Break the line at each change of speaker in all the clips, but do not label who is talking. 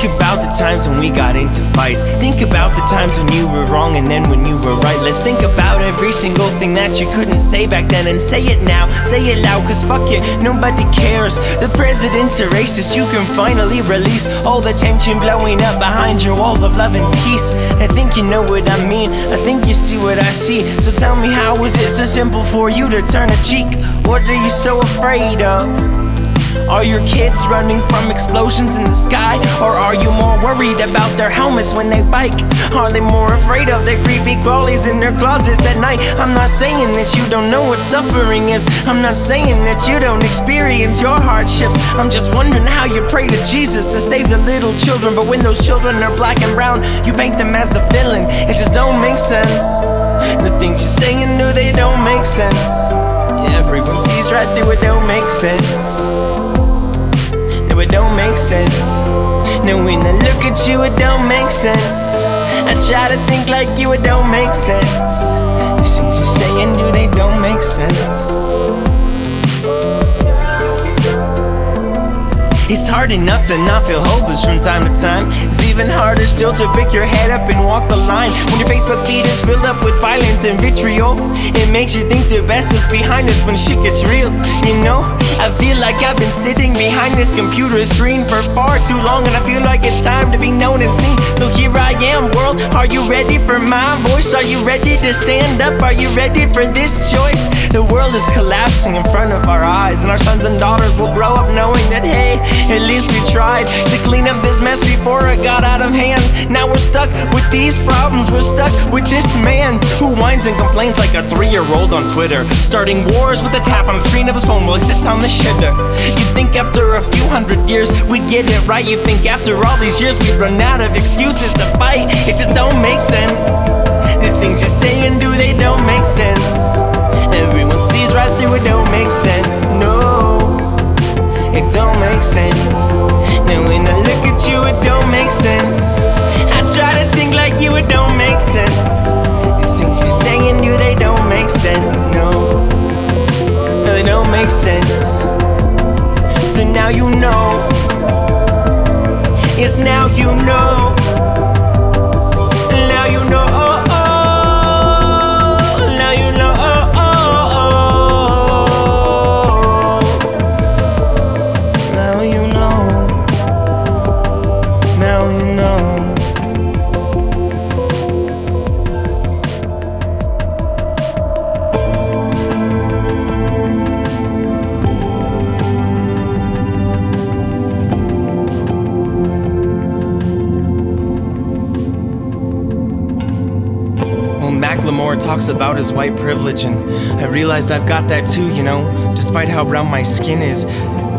about the times when we got into fights. Think about the times when you were wrong and then when you were right. Let's think about every single thing that you couldn't say back then, and say it now, say it loud, cause fuck it, nobody cares. The president's a racist, you can finally release all the tension blowing up behind your walls of love and peace. I think you know what I mean, I think you see what I see. So tell me, how is it so simple for you to turn a cheek? What are you so afraid of? Are your kids running from explosions in the sky? Or are you more worried about their helmets when they bike? Are they more afraid of their creepy crawlies in their closets at night? I'm not saying that you don't know what suffering is, I'm not saying that you don't experience your hardships. I'm just wondering how you pray to Jesus to save the little children, but when those children are black and brown, you paint them as the villain. It just don't make sense. The things you're saying, no, they don't make sense. Everyone sees right through it, don't make sense. No, it don't make sense. No, when I look at you, it don't make sense. I try to think like you, it don't make sense. The things you're saying, do they don't make sense. It's hard enough to not feel hopeless from time to time. It's even harder still to pick your head up and walk the line when your Facebook feed is filled up with violence and vitriol. It makes you think the best is behind us when shit gets real. You know, I feel like I've been sitting behind this computer screen for far too long, and I feel like it's time to be known and seen. So here I am, world, are you ready for my voice? Are you ready to stand up? Are you ready for this choice? The world is collapsing in front of our eyes, and our sons and daughters will grow up knowing that, hey, at least we tried to clean up this mess before it got out of hand. Now we're stuck with these problems, we're stuck with this man who whines and complains like a 3-year-old on Twitter, starting wars with a tap on the screen of his phone while he sits on the shitter. You'd think after a few hundred years we'd get it right. You'd think after all these years we'd run out of excuses to fight. It just don't make sense. These things you're saying, do they don't make sense. Everyone sees right through it, don't make sense. No, it don't make sense. Now when I look at you, it don't make sense. I try to think like you, it don't make sense. These things you're saying, do they don't make sense. No, they don't make sense. So now you know. Yes, now you know. Now you know. Now you know. Macklemore talks about his white privilege, and I realized I've got that too, you know, despite how brown my skin is.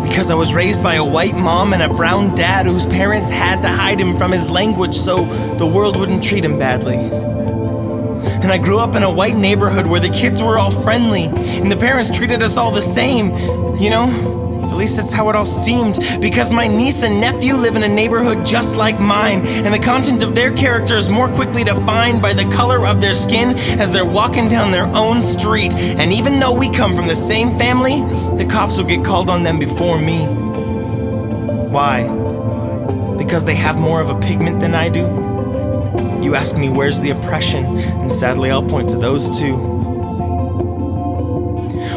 Because I was raised by a white mom and a brown dad whose parents had to hide him from his language so the world wouldn't treat him badly. And I grew up in a white neighborhood where the kids were all friendly and the parents treated us all the same, you know? At least that's how it all seemed, because my niece and nephew live in a neighborhood just like mine, and the content of their character is more quickly defined by the color of their skin as they're walking down their own street. And even though we come from the same family, the cops will get called on them before me. Why? Because they have more of a pigment than I do? You ask me where's the oppression, and sadly I'll point to those two.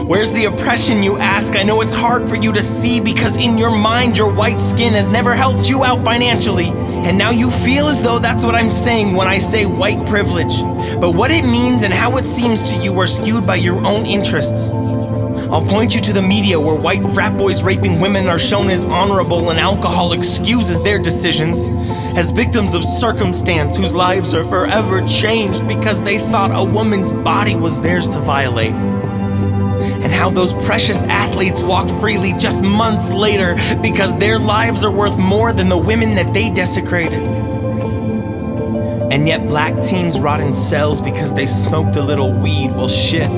Where's the oppression, you ask? I know it's hard for you to see, because in your mind your white skin has never helped you out financially. And now you feel as though that's what I'm saying when I say white privilege. But what it means and how it seems to you are skewed by your own interests. I'll point you to the media where white frat boys raping women are shown as honorable and alcohol excuses their decisions, as victims of circumstance whose lives are forever changed because they thought a woman's body was theirs to violate. And how those precious athletes walk freely just months later because their lives are worth more than the women that they desecrated. And yet black teens rot in cells because they smoked a little weed. Well shit,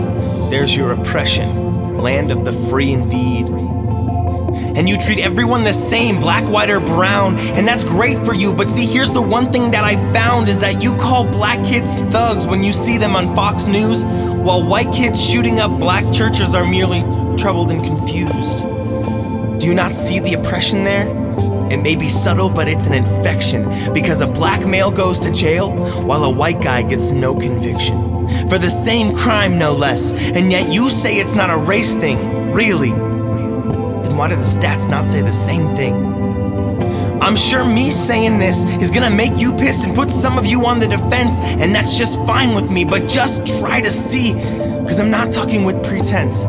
there's your oppression, land of the free indeed. And you treat everyone the same, black, white, or brown, and that's great for you, but see, here's the one thing that I found is that you call black kids thugs when you see them on Fox News, while white kids shooting up black churches are merely troubled and confused. Do you not see the oppression there? It may be subtle, but it's an infection, because a black male goes to jail while a white guy gets no conviction. For the same crime, no less, and yet you say it's not a race thing. Really? Then why do the stats not say the same thing? I'm sure me saying this is gonna make you pissed and put some of you on the defense, and that's just fine with me, but just try to see, cause I'm not talking with pretense.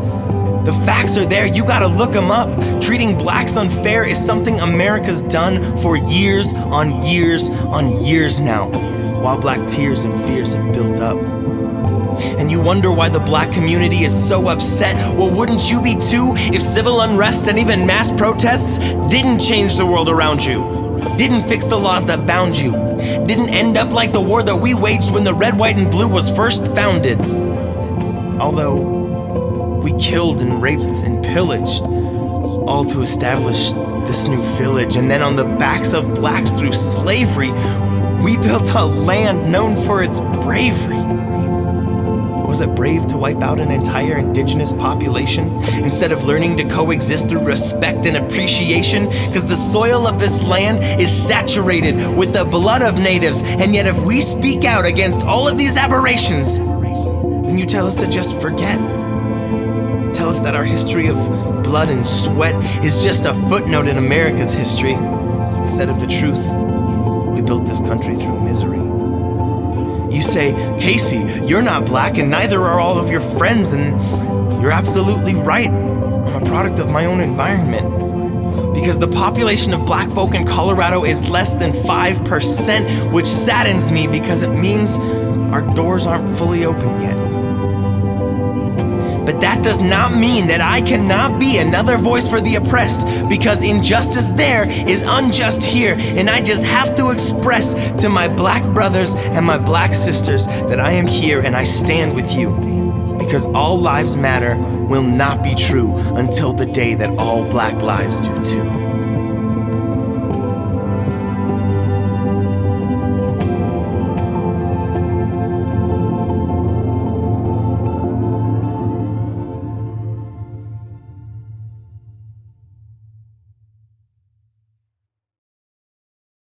The facts are there, you gotta look them up. Treating blacks unfair is something America's done for years on years on years now, while black tears and fears have built up. And you wonder why the black community is so upset. Well, wouldn't you be too if civil unrest and even mass protests didn't change the world around you, didn't fix the laws that bound you, didn't end up like the war that we waged when the red, white, and blue was first founded? Although we killed and raped and pillaged, all to establish this new village. And then on the backs of blacks through slavery, we built a land known for its bravery. Was it brave to wipe out an entire indigenous population instead of learning to coexist through respect and appreciation? Because the soil of this land is saturated with the blood of natives, and yet if we speak out against all of these aberrations, then you tell us to just forget. Tell us that our history of blood and sweat is just a footnote in America's history, instead of the truth. We built this country through misery. You say, Casey, you're not black and neither are all of your friends, and you're absolutely right. I'm a product of my own environment. Because the population of black folk in Colorado is less than 5%, which saddens me because it means our doors aren't fully open yet. But that does not mean that I cannot be another voice for the oppressed, because injustice there is unjust here, and I just have to express to my black brothers and my black sisters that I am here and I stand with you, because all lives matter will not be true until the day that all black lives do too.